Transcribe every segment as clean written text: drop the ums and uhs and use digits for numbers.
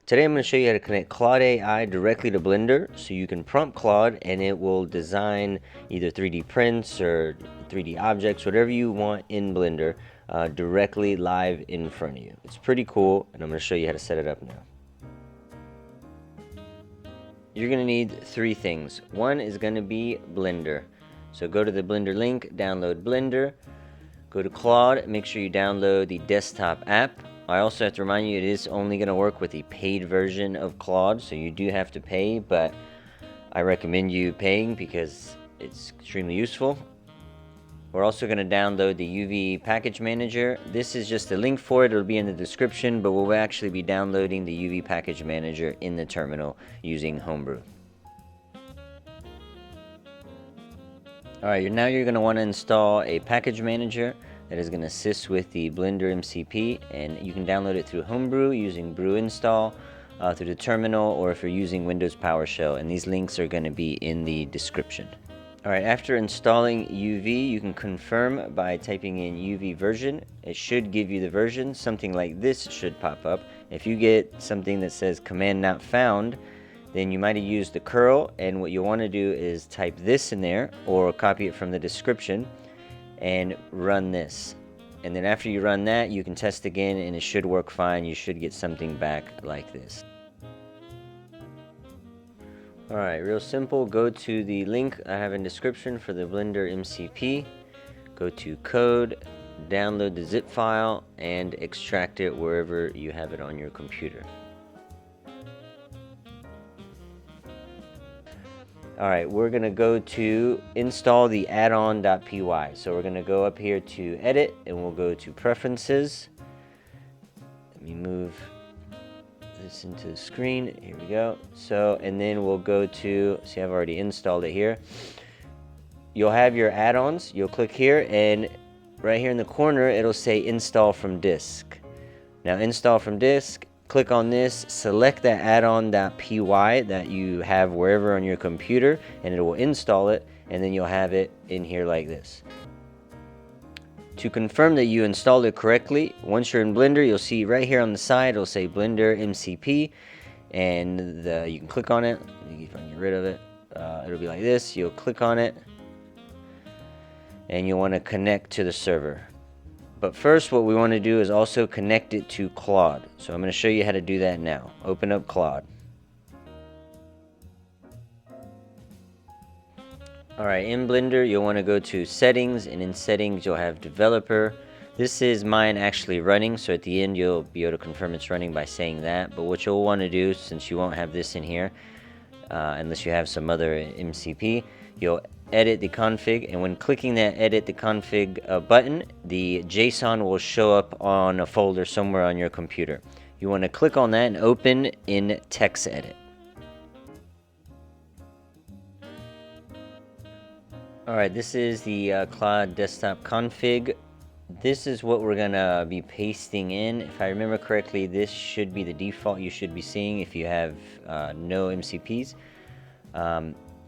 Today I'm going to show you how to connect Claude AI directly to Blender, so you can prompt Claude and it will design either 3D prints or 3D objects, whatever you want in Blender, directly live in front of you. It's pretty cool, and I'm going to show you how to set it up now. You're going to need three things. One is going to be Blender. So go to the Blender link, download Blender, go to Claude, make sure you download the desktop app. I also have to remind you it is only going to work with the paid version of Claude, so you do have to pay, but I recommend you paying because it's extremely useful. We're also going to download the UV package manager. This is just a link for it. It'll be in the description, but we'll actually be downloading the UV package manager in the terminal using Homebrew. Alright, now you're going to want to install a package manager that is going to assist with the Blender MCP, and you can download it through Homebrew using brew install, through the terminal, or if you're using Windows PowerShell, and these links are going to be in the description. Alright, after installing UV, you can confirm by typing in UV version. It should give you the version. Something like this should pop up. If you get something that says command not found, then you might have used the curl, and what you want to do is type this in there or copy it from the description and run this. And then after you run that, you can test again and it should work fine. You should get something back like this. Alright, real simple. Go to the link I have in the description for the Blender MCP. Go to code, download the zip file, and extract it wherever you have it on your computer. Alright, we're going to go to install the add-on.py. So we're going to go up here to edit and we'll go to preferences. Let me move this into the screen. Here we go. So, and then we'll go to, see, I've already installed it here. You'll have your add-ons. You'll click here, and right here in the corner it'll say install from disk. Now, install from disk. Click on this, select that add-on.py that you have wherever on your computer, and it will install it, and then you'll have it in here like this. To confirm that you installed it correctly, once you're in Blender, you'll see right here on the side, it'll say Blender MCP, and you can click on it. You can get rid of it. It'll be like this. You'll click on it, and you'll want to connect to the server. But first, what we want to do is also connect it to Claude. So I'm going to show you how to do that now. Open up Claude. Alright, in Blender, you'll want to go to Settings, and in Settings, you'll have Developer. This is mine actually running, so at the end, you'll be able to confirm it's running by saying that. But what you'll want to do, since you won't have this in here, unless you have some other MCP, you'll edit the config, and when clicking that edit the config button, the JSON will show up on a folder somewhere on your computer. You want to click on that and open in text edit. Alright, this is the Claude desktop config. This is what we're gonna be pasting in. If I remember correctly, this should be the default you should be seeing if you have no MCPs.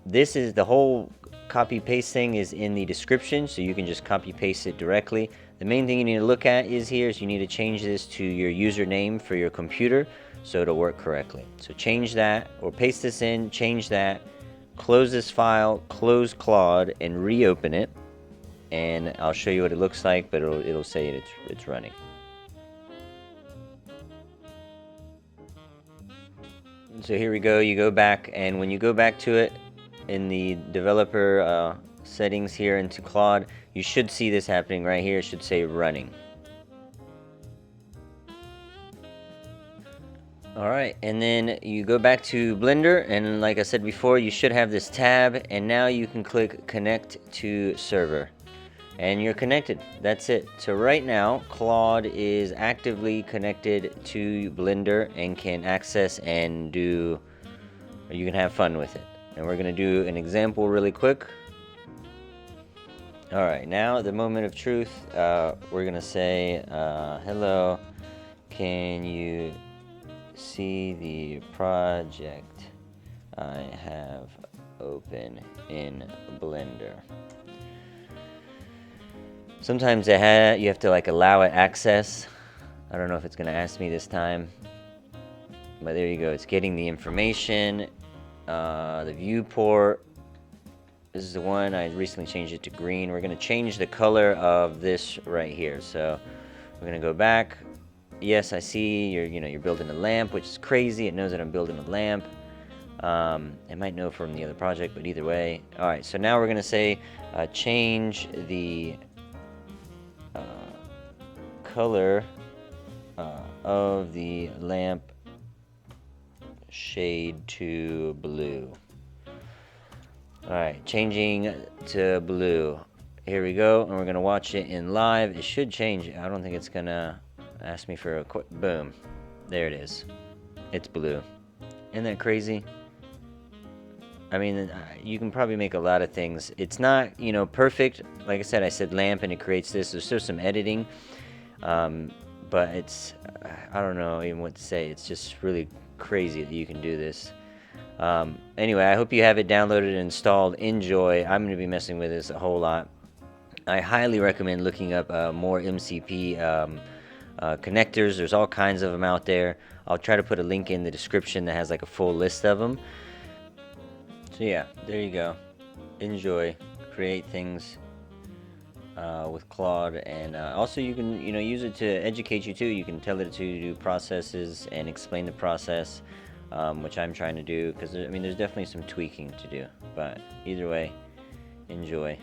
This is the whole copy paste thing is in the description, so you can just copy paste it directly. The main thing you need to look at is you need to change this to your username for your computer so it'll work correctly. So change that, or paste this in, change that, close this file, close Claude, and reopen it, and I'll show you what it looks like, but it'll say it's running. So here we go. You go back, and when you go back to it in the developer settings here into Claude, you should see this happening right here. It should say running. Alright, and then you go back to Blender, and like I said before, you should have this tab, and now you can click connect to server, and you're connected. That's it. So right now, Claude is actively connected to Blender and can access and you can have fun with it. And we're going to do an example really quick. Alright, now the moment of truth, we're going to say, hello, can you see the project I have open in Blender? Sometimes you have to like allow it access. I don't know if it's going to ask me this time, But there you go. It's getting the information, the viewport. This is the one. I recently changed it to green. We're going to change the color of this right here. So we're going to go back. Yes, I see you're building a lamp, which is crazy. It knows that I'm building a lamp. It might know from the other project, but either way. All right, so now we're going to say change the color of the lamp shade to blue. Alright, changing to blue. Here we go, and we're going to watch it in live. It should change. I don't think it's going to ask me for a quick... Boom. There it is. It's blue. Isn't that crazy? I mean, you can probably make a lot of things. It's not, perfect. Like I said lamp, and it creates this. There's still some editing. But it's... I don't know even what to say. It's just really crazy that you can do this. Anyway, I hope you have it downloaded and installed. Enjoy. I'm going to be messing with this a whole lot. I highly recommend looking up more MCP connectors. There's all kinds of them out there. I'll try to put a link in the description that has like a full list of them. So yeah, there you go. Enjoy. Create things with Claude, and also you can use it to educate you too. You can tell it to do processes and explain the process. Which I'm trying to do, because there's definitely some tweaking to do, but either way, enjoy.